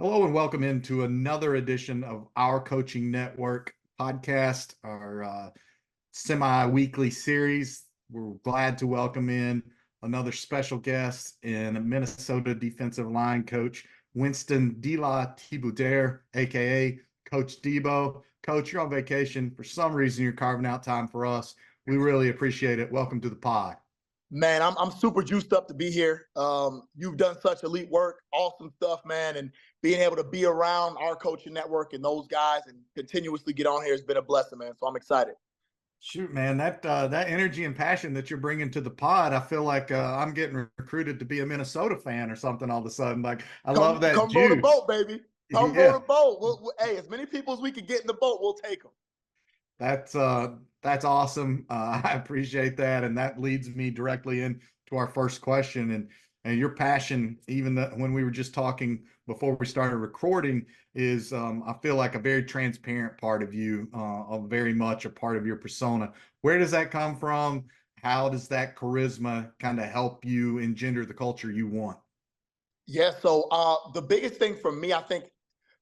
Hello and welcome into another edition of our Coaching Network podcast, our semi-weekly series. We're glad to welcome in another special guest in Minnesota defensive line coach Winston DeLattiboudere, aka Coach Debo. Coach, you're on vacation. For some reason, you're carving out time for us. We really appreciate it. Welcome to the pod. Man, I'm super juiced up to be here. You've done such elite work, awesome stuff, man, and being able to be around our coaching network and those guys and continuously get on here has been a blessing, man. So I'm excited. Shoot, man, that energy and passion that you're bringing to the pod, I feel like I'm getting recruited to be a Minnesota fan or something all of a sudden. Like, I love that Come row the juice. boat, baby. Come row Yeah, the boat. Hey, as many people as we can get in the boat, we'll take them. that's awesome. I appreciate that, and that leads me directly into our first question. And your passion, even when we were just talking before we started recording, is I feel like a very transparent part of you, very much a part of your persona. Where does that come from? How does that charisma kind of help you engender the culture you want? Yeah, so the biggest thing for me, I think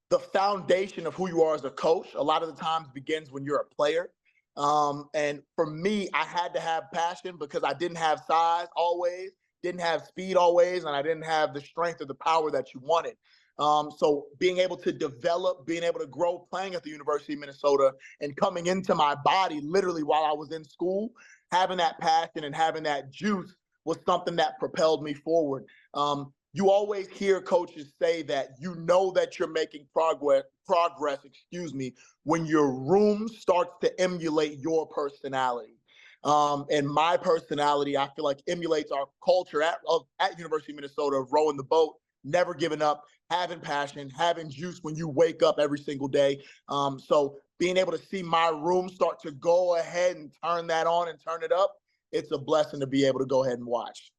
the foundation of who you are as a coach, a lot of the times begins when you're a player. And for me, I had to have passion because I didn't have size always, didn't have speed always, and I didn't have the strength or the power that you wanted. So being able to develop, being able to grow playing at the University of Minnesota and coming into my body literally while I was in school, having that passion and having that juice was something that propelled me forward. You always hear coaches say that you know that you're making progress, when your room starts to emulate your personality. And my personality, I feel like, emulates our culture at University of Minnesota of rowing the boat, never giving up, having passion, having juice when you wake up every single day. So being able to see my room start to go ahead and turn that on and turn it up, it's a blessing to be able to go ahead and watch.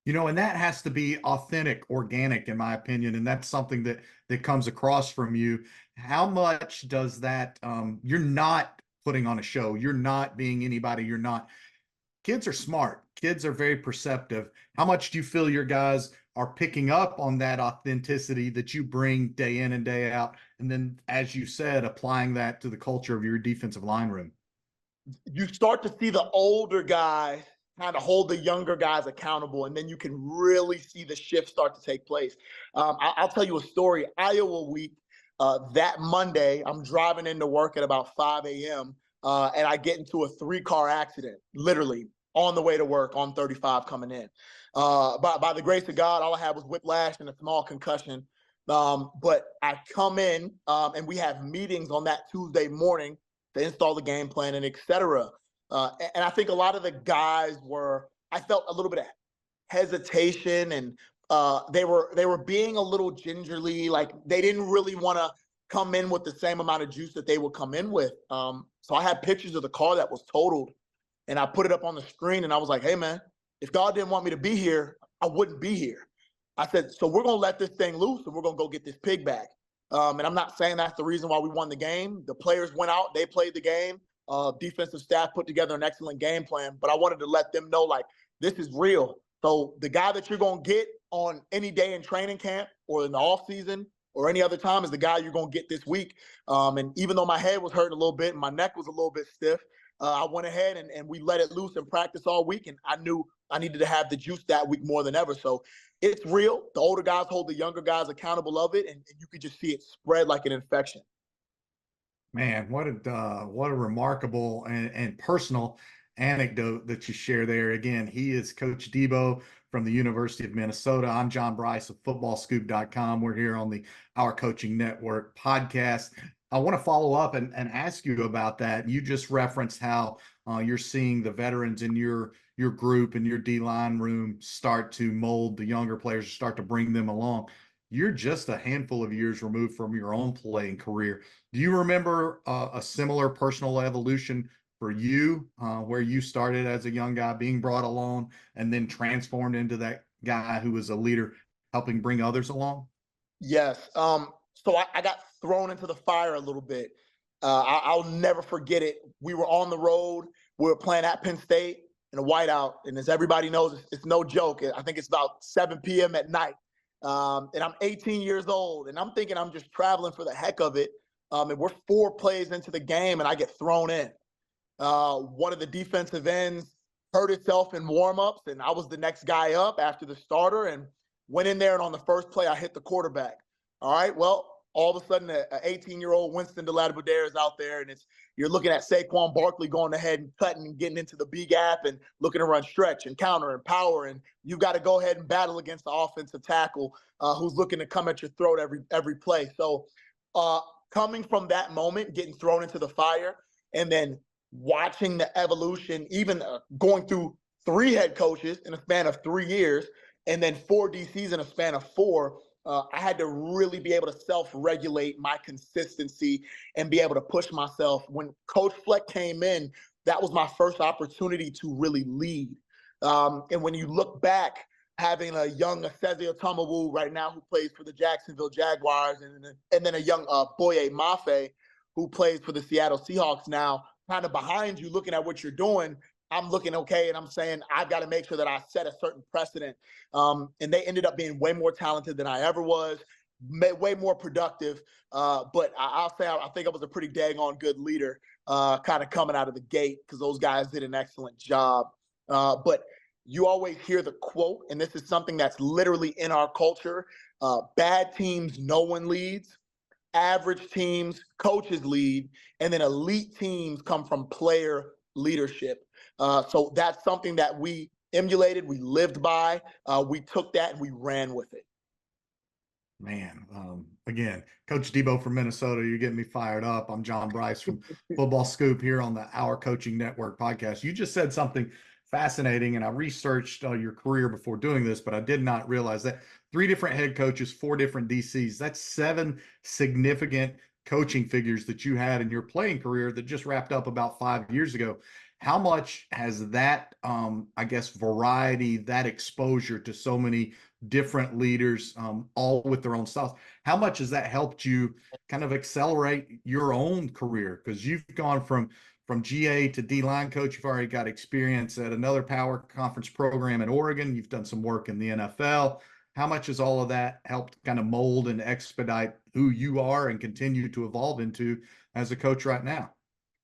And that has to be authentic, organic, in my opinion, and that's something that comes across from you. How much does that? You're not putting on a show. You're not being anybody. You're not. Kids are smart. Kids are very perceptive. How much do you feel your guys are picking up on that authenticity that you bring day in and day out, and then, as you said, applying that to the culture of your defensive line room? You start to see the older guys kind of hold the younger guys accountable, and then you can really see the shift start to take place. I'll tell you a story. Iowa week, that Monday, I'm driving into work at about 5 a.m., and I get into a 3-car accident, literally on the way to work on 35 coming in. By the grace of God, all I had was whiplash and a small concussion. But I come in, and we have meetings on that Tuesday morning to install the game plan and et cetera. And I think a lot of the guys I felt a little bit of hesitation, and they were being a little gingerly, like they didn't really want to come in with the same amount of juice that they would come in with. So I had pictures of the car that was totaled, and I put it up on the screen, and I was like, hey man, if God didn't want me to be here, I wouldn't be here. I said, so we're going to let this thing loose and we're going to go get this pig back. And I'm not saying that's the reason why we won the game. The players went out, they played the game. Defensive staff put together an excellent game plan, but I wanted to let them know, like, this is real. So the guy that you're going to get on any day in training camp or in the off season or any other time is the guy you're going to get this week. And even though my head was hurting a little bit and my neck was a little bit stiff, I went ahead and we let it loose and practice all week. And I knew I needed to have the juice that week more than ever. So it's real. The older guys hold the younger guys accountable of it, and you could just see it spread like an infection. Man, what a remarkable and personal anecdote that you share there. Again, he is Coach Debo from the University of Minnesota. I'm John Brice of FootballScoop.com. We're here on the Our Coaching Network podcast. I want to follow up and ask you about that. You just referenced how you're seeing the veterans in your group and your D-line room start to mold the younger players, start to bring them along. You're just a handful of years removed from your own playing career. Do you remember a similar personal evolution for you, where you started as a young guy being brought along and then transformed into that guy who was a leader, helping bring others along? Yes. So I got thrown into the fire a little bit. I'll never forget it. We were on the road. We were playing at Penn State in a whiteout. And as everybody knows, it's no joke. I think it's about 7 p.m. at night. And I'm 18 years old, and I'm thinking I'm just traveling for the heck of it. And we're 4 plays into the game, and I get thrown in. One of the defensive ends hurt itself in warmups, and I was the next guy up after the starter and went in there. And on the first play, I hit the quarterback. All right, well, all of a sudden, an 18-year-old Winston DeLattiboudere is out there, and you're looking at Saquon Barkley going ahead and cutting and getting into the B gap and looking to run stretch and counter and power, and you got to go ahead and battle against the offensive tackle who's looking to come at your throat every play. So coming from that moment, getting thrown into the fire, and then watching the evolution, even going through 3 head coaches in a span of 3 years, and then 4 DCs in a span of 4, I had to really be able to self-regulate my consistency and be able to push myself. When Coach Fleck came in, that was my first opportunity to really lead. And when you look back, having a young Asezio Tomawu right now who plays for the Jacksonville Jaguars, and then a young Boye Mafe who plays for the Seattle Seahawks now, kind of behind you, looking at what you're doing, I'm looking okay, and I'm saying I've got to make sure that I set a certain precedent. And they ended up being way more talented than I ever was, way more productive. But I'll say I think I was a pretty daggone good leader, kind of coming out of the gate, because those guys did an excellent job. But you always hear the quote, and this is something that's literally in our culture: bad teams, no one leads. Average teams, coaches lead, and then elite teams come from player leadership. So that's something that we emulated, we lived by, we took that and we ran with it. Man, again, Coach Debo from Minnesota, you're getting me fired up. I'm John Brice from Football Scoop here on the Our Coaching Network podcast. You just said something fascinating, and I researched your career before doing this, but I did not realize that 3 different head coaches, 4 different DCs, that's 7 significant coaching figures that you had in your playing career that just wrapped up about 5 years ago. How much has that, I guess, variety, that exposure to so many different leaders, all with their own styles, how much has that helped you kind of accelerate your own career? Because you've gone from GA to D-line coach. You've already got experience at another power conference program in Oregon. You've done some work in the NFL. How much has all of that helped kind of mold and expedite who you are and continue to evolve into as a coach right now?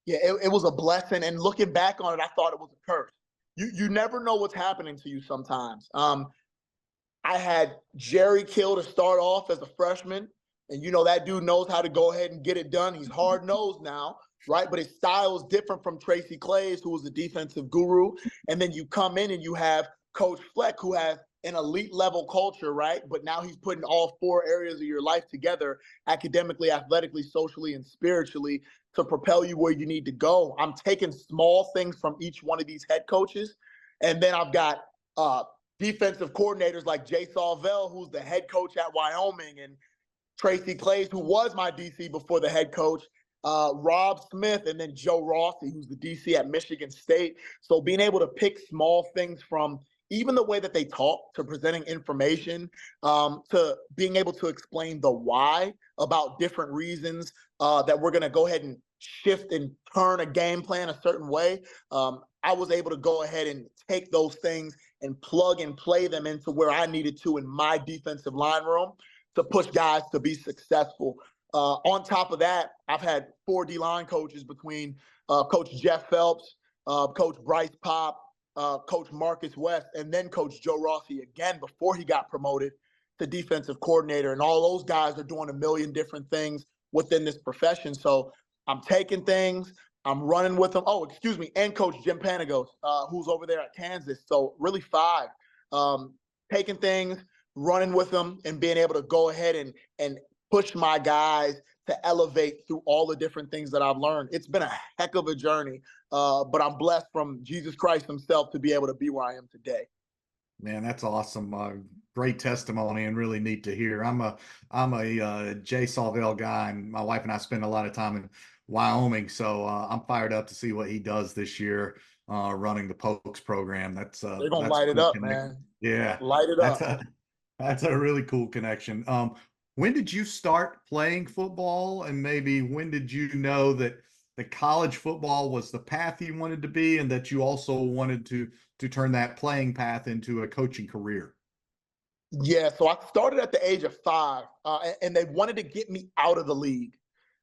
Yeah, it was a blessing. And looking back on it, I thought it was a curse. You never know what's happening to you sometimes. I had Jerry Kill to start off as a freshman. And that dude knows how to go ahead and get it done. He's hard-nosed now, right? But his style is different from Tracy Claeys, who was the defensive guru. And then you come in and you have Coach Fleck, who has an elite level culture, right? But now he's putting all 4 areas of your life together: academically, athletically, socially, and spiritually, to propel you where you need to go. I'm taking small things from each one of these head coaches. And then I've got defensive coordinators like Jay Salvell, who's the head coach at Wyoming, and Tracy Claeys, who was my DC before the head coach, Rob Smith, and then Joe Rossi, who's the DC at Michigan State. So being able to pick small things from even the way that they talk, to presenting information, to being able to explain the why about different reasons that we're going to go ahead and shift and turn a game plan a certain way. I was able to go ahead and take those things and plug and play them into where I needed to in my defensive line room to push guys to be successful. On top of that, I've had 4 D-line coaches between Coach Jeff Phelps, Coach Brice Pop, Coach Marcus West, and then Coach Joe Rossi again before he got promoted to defensive coordinator. And all those guys are doing a million different things within this profession. So I'm taking things, I'm running with them. Oh, excuse me. And Coach Jim Panagos, who's over there at Kansas. So really 5, taking things, running with them, and being able to go ahead and push my guys to elevate through all the different things that I've learned. It's been a heck of a journey, but I'm blessed from Jesus Christ himself to be able to be where I am today. Man, that's awesome. Great testimony and really neat to hear. I'm a Jay Salvell guy, and my wife and I spend a lot of time in Wyoming. So I'm fired up to see what he does this year, running the Pokes program. They're going to that's light a it cool up, connection. man. Yeah, Light it up. That's a really cool connection. When did you start playing football, and maybe when did you know that the college football was the path you wanted to be, and that you also wanted to turn that playing path into a coaching career? Yeah, so I started at the age of 5, and they wanted to get me out of the league.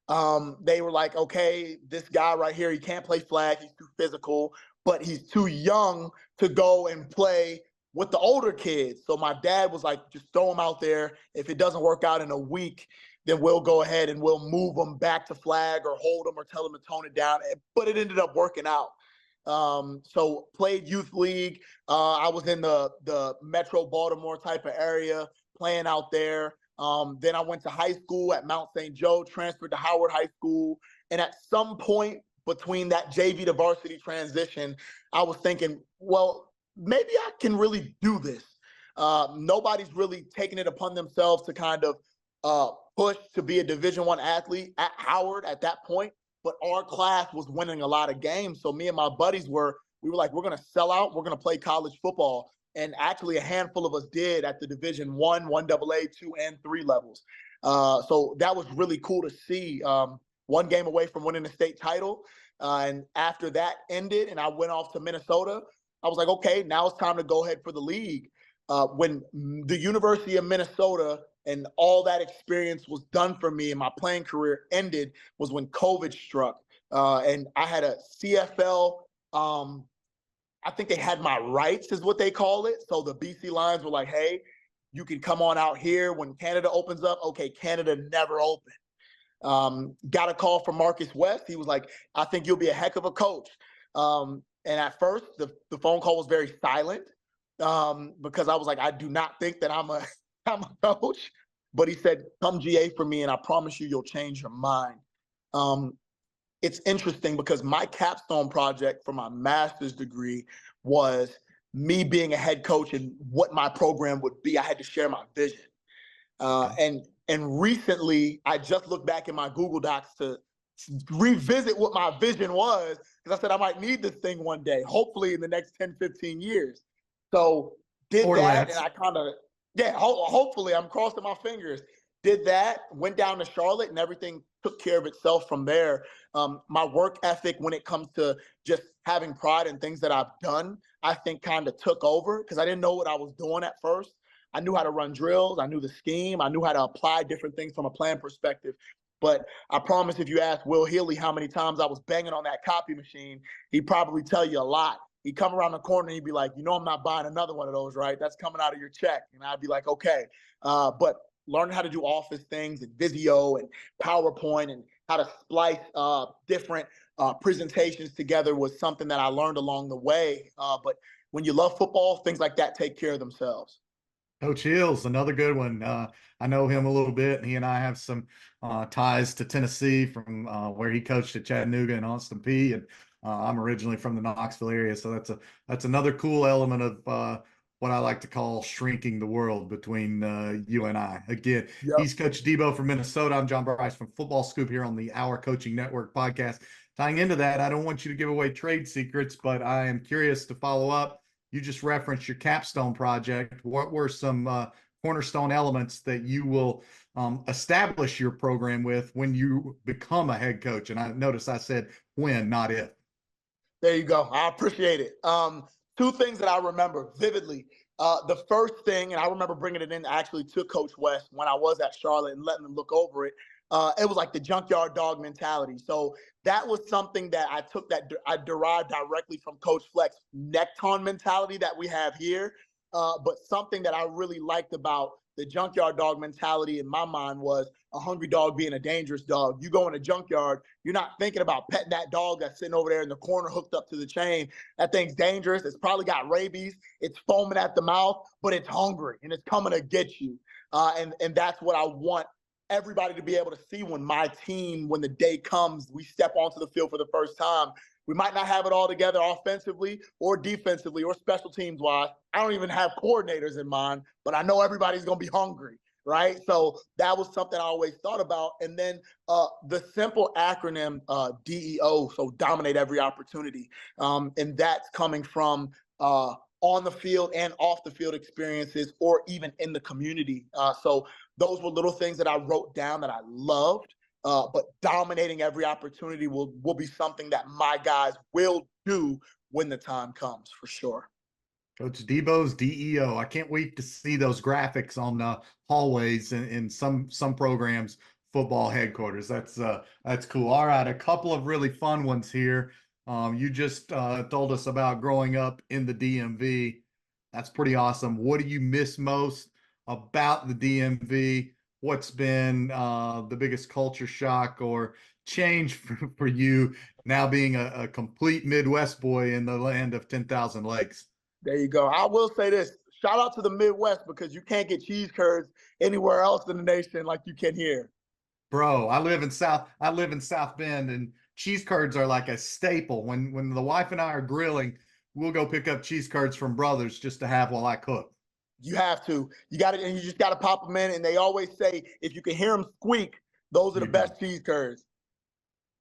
They were like, okay, this guy right here, he can't play flag, he's too physical, but he's too young to go and play with the older kids. So my dad was like, just throw him out there. If it doesn't work out in a week, then we'll go ahead and we'll move him back to flag or hold him or tell him to tone it down. But it ended up working out. So played youth league. I was in the Metro Baltimore type of area, playing out there. Then I went to high school at Mount St. Joe, transferred to Howard High School. And at some point between that JV to varsity transition, I was thinking, well, maybe I can really do this. Nobody's really taking it upon themselves to kind of push to be a Division I athlete at Howard at that point. But our class was winning a lot of games. So me and my buddies we were like, we're going to sell out. We're going to play college football. And actually a handful of us did at the Division I, 1AA, 2, and 3 levels. So that was really cool to see. One game away from winning the state title. And after that ended and I went off to Minnesota, I was like, okay, now it's time to go ahead for the league. When the University of Minnesota and all that experience was done for me and my playing career ended was when COVID struck. And I had a CFL, I think they had my rights is what they call it. So the BC Lions were like, hey, you can come on out here when Canada opens up. Okay, Canada never opened. Got a call from Marcus West. He was like, I think you'll be a heck of a coach. And at first, the phone call was very silent because I was like, I do not think that I'm a coach. But he said, come GA for me, and I promise you'll change your mind. It's interesting because my capstone project for my master's degree was me being a head coach and what my program would be. I had to share my vision. And recently, I just looked back in my Google Docs to revisit what my vision was, because I said I might need this thing one day, hopefully in the next 10, 15 years. So did Or that, less. and I kind of, hopefully I'm crossing my fingers. Did that, went down to Charlotte, and everything took care of itself from there. My work ethic when it comes to just having pride in things that I've done, I think kind of took over because I didn't know what I was doing at first. I knew how to run drills. I knew the scheme. I knew how to apply different things from a plan perspective. But I promise if you ask Will Healy how many times I was banging on that copy machine, he'd probably tell you a lot. He'd come around the corner and he'd be like, you know, I'm not buying another one of those, right? That's coming out of your check. And I'd be like, okay. But learning how to do office things and Visio and PowerPoint and how to splice different presentations together was something that I learned along the way. But when you love football, things like that take care of themselves. Coach Hill's another good one. I know him a little bit. He and I have some ties to Tennessee from where he coached at Chattanooga and Austin Peay. And I'm originally from the Knoxville area, so that's another cool element of what I like to call shrinking the world between you and I. Again, Yep. he's Coach Debo from Minnesota. I'm John Brice from Football Scoop here on the Our Coaching Network podcast. Tying into that, I don't want you to give away trade secrets, but I am curious to follow up. You just referenced your capstone project. What were some cornerstone elements that you will establish your program with when you become a head coach? And I notice I said when, not if. There you go. I appreciate it. Two things that I remember vividly. The first thing, and I remember bringing it in actually to Coach West when I was at Charlotte and letting him look over it. It was like the junkyard dog mentality. So that was something that I took that I derived directly from Coach Fleck's neckton mentality that we have here. But something that I really liked about the junkyard dog mentality in my mind was a hungry dog being a dangerous dog. You go in a junkyard, you're not thinking about petting that dog that's sitting over there in the corner hooked up to the chain. That thing's dangerous. It's probably got rabies. It's foaming at the mouth, but it's hungry and it's coming to get you. And that's what I want everybody to be able to see when my team, when the day comes, we step onto the field for the first time. We might not have it all together offensively or defensively or special teams wise. I don't even have coordinators in mind, but I know everybody's going to be hungry, right? So that was something I always thought about. And then the simple acronym DEO, so dominate every opportunity. And that's coming from on the field and off the field experiences or even in the community. So those were little things that I wrote down that I loved. But dominating every opportunity will be something that my guys will do when the time comes, for sure. Coach Debo's DEO. I can't wait to see those graphics on the hallways in some programs, football headquarters. That's cool. All right, a couple of really fun ones here. You just told us about growing up in the DMV. That's pretty awesome. What do you miss most about the DMV? What's been the biggest culture shock or change for you now being a complete Midwest boy in the land of 10,000 lakes? There you go. I will say this. Shout out to the Midwest because you can't get cheese curds anywhere else in the nation like you can here. Bro, I live in South Bend, and cheese curds are like a staple. When the wife and I are grilling, we'll go pick up cheese curds from Brothers just to have while I cook. You have to. You got it, and you just got to pop them in. And they always say if you can hear them squeak, those are the You go. best cheese curds.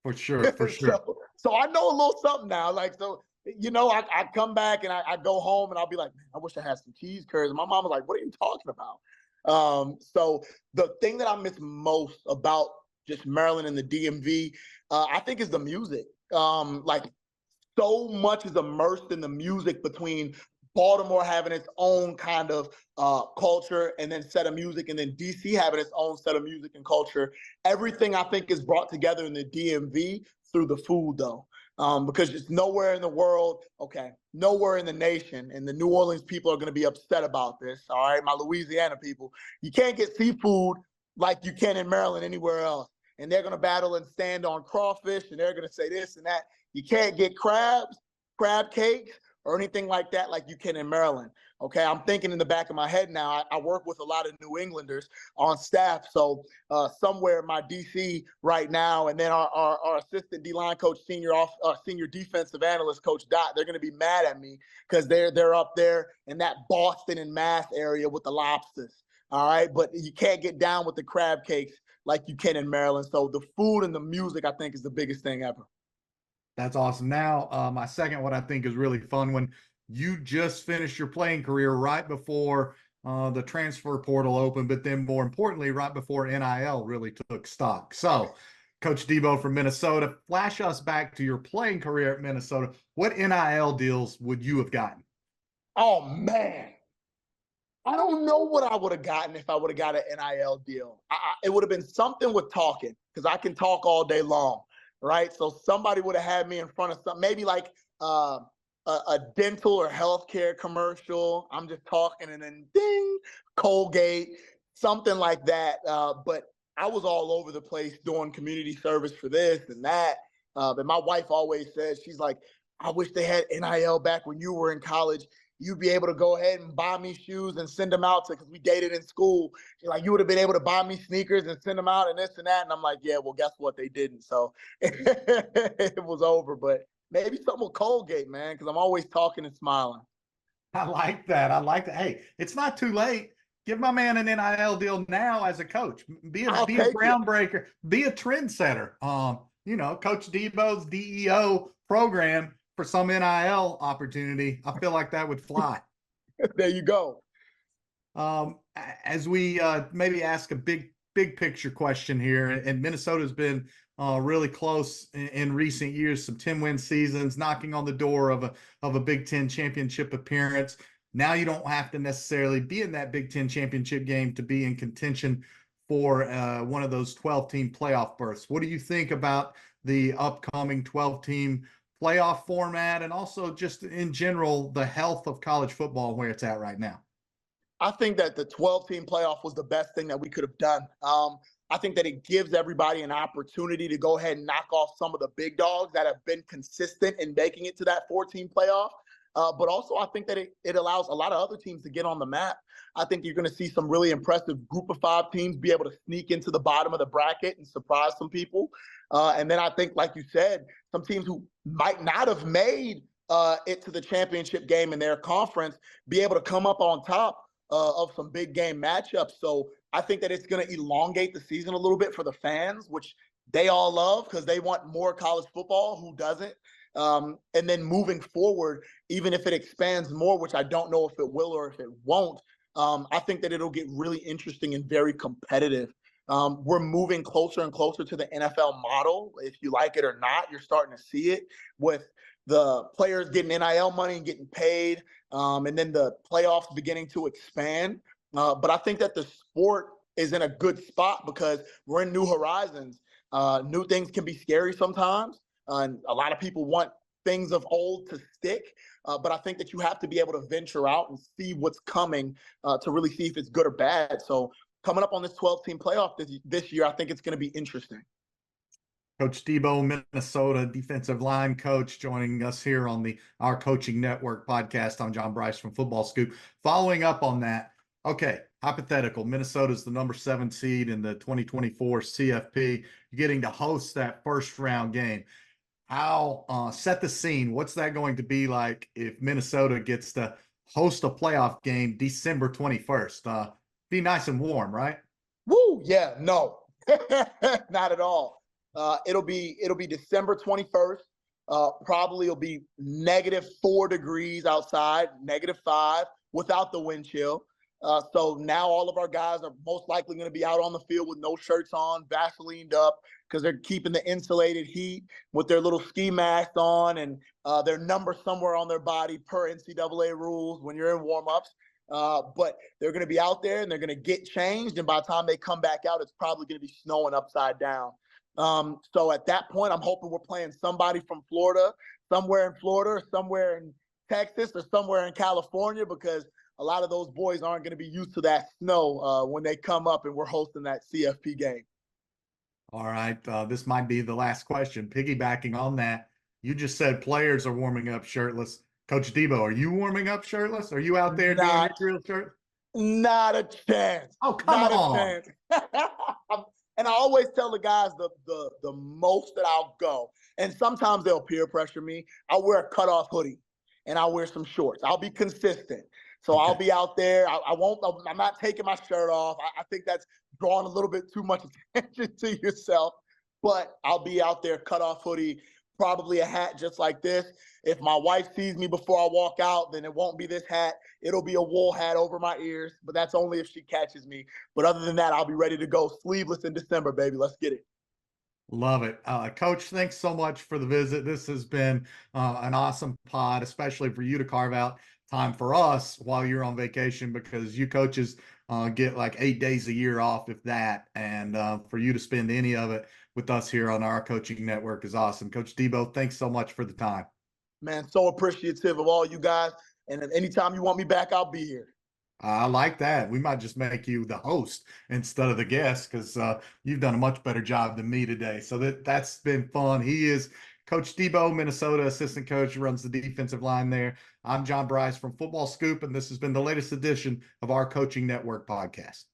For sure, for sure. So I know a little something now. Like so, I come back and I go home and I'll be like, man, I wish I had some cheese curds. And my mom was like, what are you talking about? So the thing that I miss most about just Maryland and the DMV, I think is the music. Like so much is immersed in the music between Baltimore having its own kind of culture and then set of music, and then DC having its own set of music and culture. Everything I think is brought together in the DMV through the food, though. Because it's nowhere in the world, okay, nowhere in the nation, and the New Orleans people are going to be upset about this. All right, my Louisiana people, you can't get seafood like you can in Maryland anywhere else, and they're going to battle and stand on crawfish, and they're going to say this and that. You can't get crabs, crab cakes, or anything like that like you can in Maryland. Okay, I'm thinking in the back of my head now, I work with a lot of New Englanders on staff. So somewhere in my DC right now, and then our assistant D-line coach, senior defensive analyst, Coach Dot, they're going to be mad at me because they're up there in that Boston and Mass area with the lobsters. All right, but you can't get down with the crab cakes like you can in Maryland. So the food and the music, I think, is the biggest thing ever. That's awesome. Now, my second, what I think is really fun, when you just finished your playing career right before the transfer portal opened, but then more importantly, right before NIL really took stock. So, Coach Debo from Minnesota, flash us back to your playing career at Minnesota. What NIL deals would you have gotten? Oh man, I don't know what I would have gotten if I would have got an NIL deal. It would have been something with talking because I can talk all day long, right? So somebody would have had me in front of something, maybe like a dental or healthcare commercial. I'm just talking and then ding, Colgate, something like that. But I was all over the place doing community service for this and that. But my wife always says, she's like, I wish they had NIL back when you were in college. You'd be able to go ahead and buy me shoes and send them out to, because we dated in school. She's like, you would have been able to buy me sneakers and send them out and this and that. And I'm like, yeah, well, guess what? They didn't. So it was over. But maybe something with Colgate, man, because I'm always talking and smiling. I like that. I like that. Hey, it's not too late. Give my man an NIL deal now as a coach. I'll Be a take it. groundbreaker. Be a trendsetter. Coach Debo's DEO program for some NIL opportunity. I feel like that would fly. There you go. As we maybe ask a big picture question here, and Minnesota's been really close in recent years, some 10-win seasons, knocking on the door of a Big Ten championship appearance. Now you don't have to necessarily be in that Big Ten championship game to be in contention for one of those 12-team playoff berths. What do you think about the upcoming 12-team playoff format, and also just in general, the health of college football where it's at right now? I think that the 12-team playoff was the best thing that we could have done. I think that it gives everybody an opportunity to go ahead and knock off some of the big dogs that have been consistent in making it to that 14 playoff. But also, I think that it allows a lot of other teams to get on the map. I think you're going to see some really impressive group of 5 teams be able to sneak into the bottom of the bracket and surprise some people. And then I think, like you said, some teams who might not have made it to the championship game in their conference be able to come up on top of some big game matchups. So I think that it's going to elongate the season a little bit for the fans, which they all love because they want more college football. Who doesn't? And then moving forward, even if it expands more, which I don't know if it will or if it won't, I think that it'll get really interesting and very competitive. We're moving closer and closer to the NFL model. If you like it or not, you're starting to see it with the players getting NIL money and getting paid, and then the playoffs beginning to expand. But I think that the sport is in a good spot because we're in new horizons. New things can be scary sometimes, and a lot of people want things of old to stick. But I think that you have to be able to venture out and see what's coming to really see if it's good or bad. So coming up on this 12-team playoff this year, I think it's going to be interesting. Coach Debo, Minnesota defensive line coach, joining us here on the Our Coaching Network podcast. I'm John Brice from FootballScoop. Following up on that, okay, hypothetical, Minnesota's the number 7 seed in the 2024 CFP. You're getting to host that first round game. How set the scene? What's that going to be like if Minnesota gets to host a playoff game December 21st? Be nice and warm, right? Woo, yeah, no, not at all. It'll be December 21st. Probably it'll be -4 degrees outside, -5 without the wind chill. So now all of our guys are most likely going to be out on the field with no shirts on, Vaselined up, because they're keeping the insulated heat with their little ski mask on and their number somewhere on their body per NCAA rules when you're in warm-ups. But they're going to be out there and they're going to get changed. And by the time they come back out, it's probably going to be snowing upside down. So at that point, I'm hoping we're playing somebody from Florida, somewhere in Florida, somewhere in Texas, or somewhere in California, because a lot of those boys aren't going to be used to that snow when they come up and we're hosting that CFP game. All right. This might be the last question. Piggybacking on that, you just said players are warming up shirtless. Coach Debo, are you warming up shirtless? Are you out there doing your drill shirt? Not a chance. Oh, come on. And I always tell the guys the most that I'll go. And sometimes they'll peer pressure me. I'll wear a cutoff hoodie and I'll wear some shorts. I'll be consistent. So okay. I'll be out there. I'm not taking my shirt off. I think that's drawing a little bit too much attention to yourself. But I'll be out there, cutoff hoodie, probably a hat just like this. If my wife sees me before I walk out, then it won't be this hat. It'll be a wool hat over my ears, but that's only if she catches me. But other than that, I'll be ready to go sleeveless in December, baby. Let's get it. Love it. Coach, thanks so much for the visit. This has been an awesome pod, especially for you to carve out time for us while you're on vacation, because you coaches get like 8 days a year off, if that. And for you to spend any of it with us here on Our Coaching Network is awesome. Coach Debo, thanks so much for the time. Man, so appreciative of all you guys. And anytime you want me back, I'll be here. I like that. We might just make you the host instead of the guest, because you've done a much better job than me today. So that's been fun. He is Coach Debo, Minnesota assistant coach, runs the defensive line there. I'm John Brice from FootballScoop, and this has been the latest edition of Our Coaching Network podcast.